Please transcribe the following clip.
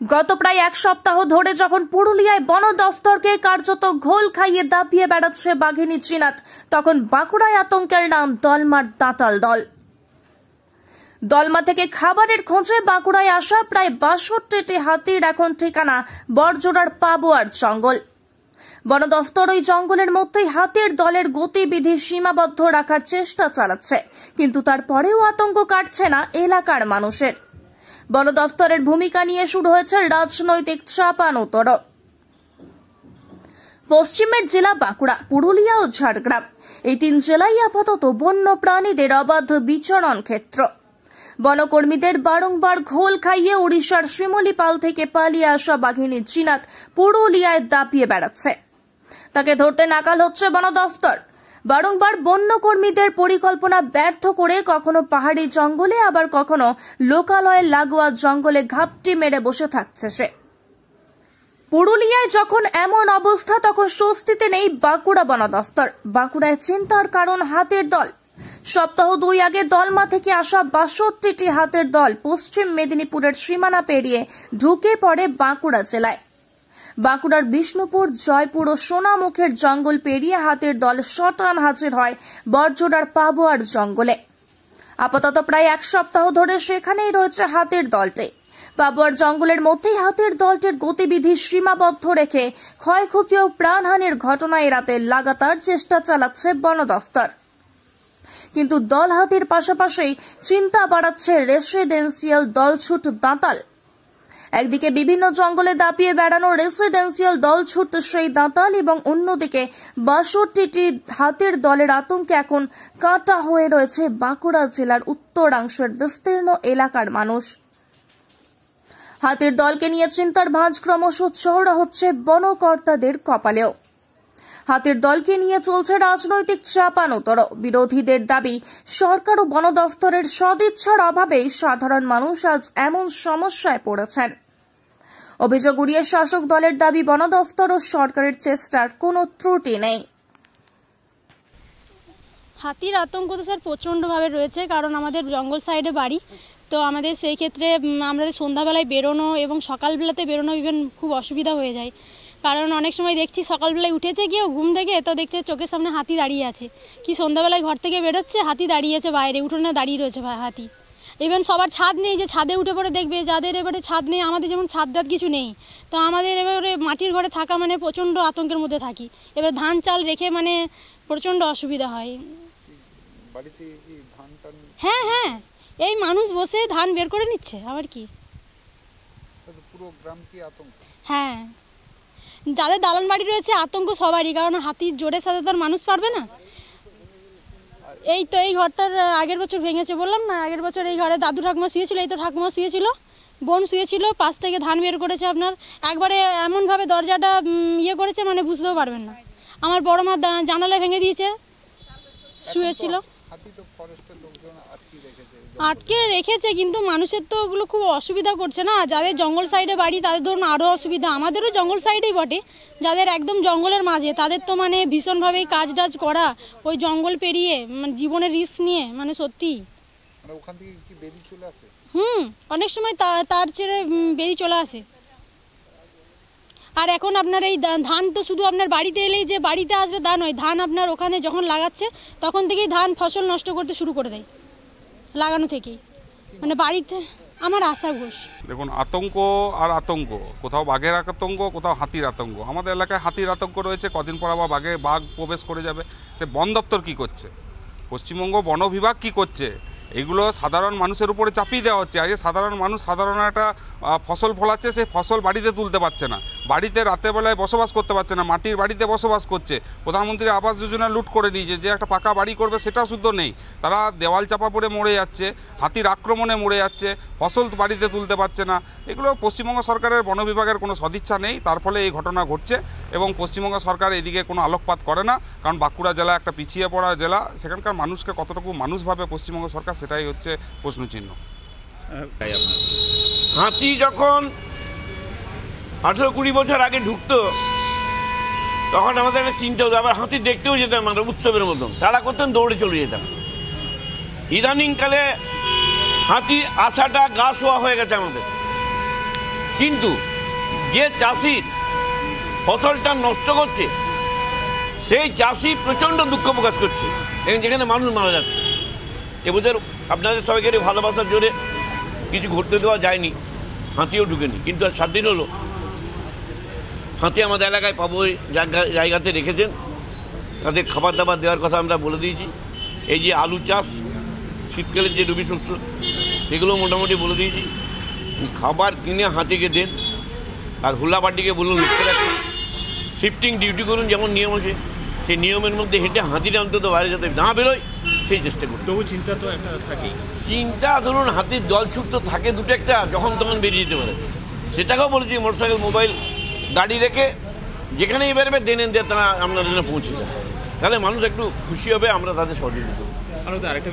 গত প্রায় এক সপ্তাহ ধরে যখন পুরুলিয়ায় বন দফতরকে কার্যত ঘোল খাইয়ে দাপিয়ে বেড়াচ্ছে বাঘিনী চিনাত, তখন বাঁকুড়ায় আতঙ্কের নাম দলমার দাঁতাল দল। দলমা থেকে খাবারের খোঁজে বাঁকুড়ায় আসা প্রায় ৬২টি হাতির এখন ঠিকানা বড়জোড়ার পাবোয়ার জঙ্গল। বন দফতর ওই জঙ্গলের মধ্যেই হাতির দলের গতিবিধি সীমাবদ্ধ রাখার চেষ্টা চালাচ্ছে, কিন্তু তারপরেও আতঙ্ক কাটছে না এলাকার মানুষের। বন দফতরের ভূমিকা নিয়ে শুরু হয়েছে রাজনৈতিক চাপানোতর। পশ্চিমের জেলা বাঁকুড়া, পুরুলিয়া ও ঝাড়গ্রাম, এই ৩ জেলাই আপাতত বন্য প্রাণীদের অবাধ বিচরণ ক্ষেত্র। বনকর্মীদের বারংবার ঘোল খাইয়ে উড়িষ্যার শিমুলিপাল থেকে পালিয়ে আসা বাঘিনী চিনাত পুরুলিয়ায় দাপিয়ে বেড়াচ্ছে। তাকে ধরতে নাকাল হচ্ছে বন দফতর। বারংবার বন্যকর্মীদের পরিকল্পনা ব্যর্থ করে কখনো পাহাড়ি জঙ্গলে, আবার কখনো লোকালয়ের লাগোয়া জঙ্গলে ঘাপটি মেরে বসে থাকছে সে। পুরুলিয়ায় যখন এমন অবস্থা, তখন স্বস্তিতে নেই বাঁকুড়া বন দফতর। বাঁকুড়ায় চিন্তার কারণ হাতির দল। সপ্তাহ ২ আগে দলমা থেকে আসা ৬২টি হাতির দল পশ্চিম মেদিনীপুরের সীমানা পেরিয়ে ঢুকে পড়ে বাঁকুড়া জেলায়। বাঁকুড়ার বিষ্ণুপুর, জয়পুর ও সোনামুখের জঙ্গল পেরিয়ে হাতির দল শটান হাজির হয় বড়জোড়ার পাবোয়ার জঙ্গলে। আপাতত প্রায় এক সপ্তাহ ধরে সেখানেই রয়েছে হাতির দলটি। পাবোয়ার জঙ্গলের মধ্যেই হাতির দলটির গতিবিধি সীমাবদ্ধ রেখে ক্ষয়ক্ষতি ও প্রাণহানির ঘটনা এড়াতে লাগাতার চেষ্টা চালাচ্ছে বন দফতর। কিন্তু দল হাতির পাশাপাশি চিন্তা বাড়াচ্ছে রেসিডেন্সিয়াল দলছুট দাঁতাল। একদিকে বিভিন্ন জঙ্গলে দাপিয়ে বেড়ানো রেসিডেন্সিয়াল দলছুট সেই দাঁতাল, এবং অন্যদিকে ৬২টি হাতির দলের আতঙ্কে এখন কাঁটা হয়ে রয়েছে বাঁকুড়া জেলার উত্তরাংশের বিস্তীর্ণ এলাকার মানুষ। হাতির দলকে নিয়ে চিন্তার ভাঁজ ক্রমশ চওড়া হচ্ছে বনকর্তাদের কপালেও। হাতির দলকে নিয়ে চলছে রাজনৈতিক চাপানোতর। বিরোধীদের দাবি, সরকার ও বন দফতরের সদিচ্ছার অভাবেই সাধারণ মানুষ আজ এমন সমস্যায় পড়েছেন। অভিযোগ উড়িয়ে শাসক দলের দাবি, বন দফতর ও সরকারের চেষ্টার কোনো ত্রুটি নেই। হাতির আতঙ্ক তো স্যার প্রচণ্ডভাবে রয়েছে, কারণ আমাদের জঙ্গল সাইডে বাড়ি, তো আমাদের সেই ক্ষেত্রে আমাদের সন্ধ্যাবেলায় বেরোনো এবং সকালবেলাতে বেরোনো ইভেন খুব অসুবিধা হয়ে যায়। কারণ অনেক সময় দেখছি সকালবেলায় উঠেছে কেউ ঘুম থেকে, তো দেখছে চোখের সামনে হাতি দাঁড়িয়ে আছে, কি সন্ধ্যাবেলায় ঘর থেকে বেরোচ্ছে হাতি দাঁড়িয়েছে বাইরে, উঠোনে দাঁড়িয়ে রয়েছে হাতি। ইভেন সবার ছাদ নেই যে ছাদে উঠে পড়ে দেখবে, যাদের এবারে ছাদ নেই, আমাদের যেমন ছাদ টাদ কিছু নেই, তো আমাদের এবারে মাটির ঘরে থাকা মানে প্রচণ্ড আতঙ্কের মধ্যে থাকি। এবার ধান চাল রেখে মানে প্রচণ্ড অসুবিধা হয়। হ্যাঁ হ্যাঁ, এই মানুষ বসে ধান বের করে নিচ্ছে, আবার কি পুরো গ্রাম কি আতঙ্ক? হ্যাঁ, যাদের দালান বাড়ি রয়েছে আতঙ্ক সবারই, কারণ হাতির জোরের সাথে তো আর মানুষ পারবে না। এই তো এই ঘরটার আগের বছর ভেঙেছে, বললাম না, আগের বছর এই ঘরে দাদু ঠাকুমা শুয়েছিল, এই তো ঠাকুমা শুয়েছিল, বোন শুয়েছিল, পাশ থেকে ধান বের করেছে আপনার, একবারে এমনভাবে দরজাটা ইয়ে করেছে মানে বুঝতেও পারবেন না। আমার বড় মা জানালা ভেঙে দিয়েছে, শুয়েছিল। আটকে রেখেছে, কিন্তু মানুষের তো ওগুলো খুব অসুবিধা করছে না। যাদের জঙ্গল সাইডে বাড়ি তাদের ধরুন আরও অসুবিধা, আমাদেরও জঙ্গল সাইডেই বটে, যাদের একদম জঙ্গলের মাঝে তাদের তো মানে ভীষণভাবেই কাজ টাজ করা, ওই জঙ্গল পেরিয়ে মানে জীবনের রিস্ক নিয়ে, মানে সত্যি অনেক সময় তার ছেড়ে বেরিয়ে চলে আসে। আর এখন আপনার এই ধান তো শুধু আপনার বাড়িতে এলেই যে বাড়িতে আসবে তা নয়, ধান আপনার ওখানে যখন লাগাচ্ছে তখন থেকেই ধান ফসল নষ্ট করতে শুরু করে দেয়, লাগানো থেকেই। মানে বাড়িতে আমার আশা ঘোষ। দেখুন, আতঙ্ক আর আতঙ্ক, কোথাও বাঘের আতঙ্ক, কোথাও হাতির আতঙ্ক। আমাদের এলাকায় হাতির আতঙ্ক রয়েছে, কদিন পর আবার বাঘ প্রবেশ করে যাবে। সে বন দপ্তর কী করছে, পশ্চিমবঙ্গ বন বিভাগ কী করছে, এগুলো সাধারণ মানুষের উপরে চাপিয়ে দেওয়া হচ্ছে। আজকে সাধারণ মানুষ সাধারণ একটা ফসল ফলাচ্ছে, সেই ফসল বাড়িতে তুলতে পারছে না, বাড়িতে রাতেরবেলায় বসবাস করতে পারছে না, মাটির বাড়িতে বসবাস করছে। প্রধানমন্ত্রী আবাস যোজনা লুট করে নিয়েছে, যে একটা পাকা বাড়ি করবে সেটাও শুদ্ধ নেই, তারা দেওয়াল চাপা পড়ে মরে যাচ্ছে, হাতির আক্রমণে মরে যাচ্ছে, ফসল বাড়িতে তুলতে পারছে না। এগুলো পশ্চিমবঙ্গ সরকারের বন বিভাগের কোনো সদিচ্ছা নেই, তার ফলে এই ঘটনা ঘটছে। এবং পশ্চিমবঙ্গ সরকার এদিকে কোনো আলোকপাত করে না, কারণ বাঁকুড়া জেলা একটা পিছিয়ে পড়া জেলা, সেখানকার মানুষকে কতটুকু মানুষভাবে পশ্চিমবঙ্গ সরকার সেটাই হচ্ছে প্রশ্নচিহ্ন। হাতি যখন 18-20 বছর আগে ঢুকতো তখন আমাদের একটা চিন্তা হতো, আবার হাতি দেখতেও যেতাম আমরা উৎসবের মতন, তাড়া করতেন, দৌড়ে চলে যেতাম। ইদানিংকালে হাতি আসাটা গা শোয়া হয়ে গেছে আমাদের। কিন্তু যে চাষির ফসলটা নষ্ট করছে সেই চাষি প্রচণ্ড দুঃখ প্রকাশ করছে, এবং যেখানে মানুষ মারা যাচ্ছে। এবছর আপনাদের সবাইকে ভালোবাসার জোরে কিছু ঘটতে দেওয়া যায়নি, হাতিও ঢুকেনি, কিন্তু আর 7 দিন হলো হাতি আমাদের এলাকায় পাবো জায়গাতে রেখেছেন। তাদের খাবার দাবার দেওয়ার কথা আমরা বলে দিয়েছি। এই যে আলু চাষ, শীতকালের যে রবি শস্য, সেগুলো মোটামুটি বলে দিয়েছি। খাবার কিনে হাতিকে দেন, আর হুলাবাটিকে বলুন লক্ষ্য রাখুন, শিফটিং ডিউটি করুন যেমন নিয়ম আছে, সেই নিয়মের মধ্যে হেঁটে হাতিটা অন্তত বাইরে যাতে না বেরোয় সেই চেষ্টা করুন। তবু চিন্তা তো একটা থাকেই। চিন্তা ধরুন হাতির দলছুট তো থাকে দুটো একটা, যখন তখন বেরিয়ে যেতে পারে। সেটাকেও বলেছি মোটরসাইকেল মোবাইল গাড়ি রেখে যেখানেই বেরোবে দেন তারা আপনার জন্য পৌঁছে যায়, তাহলে মানুষ একটু খুশি হবে, আমরা তাদের সহযোগিতা করব। আরেকটা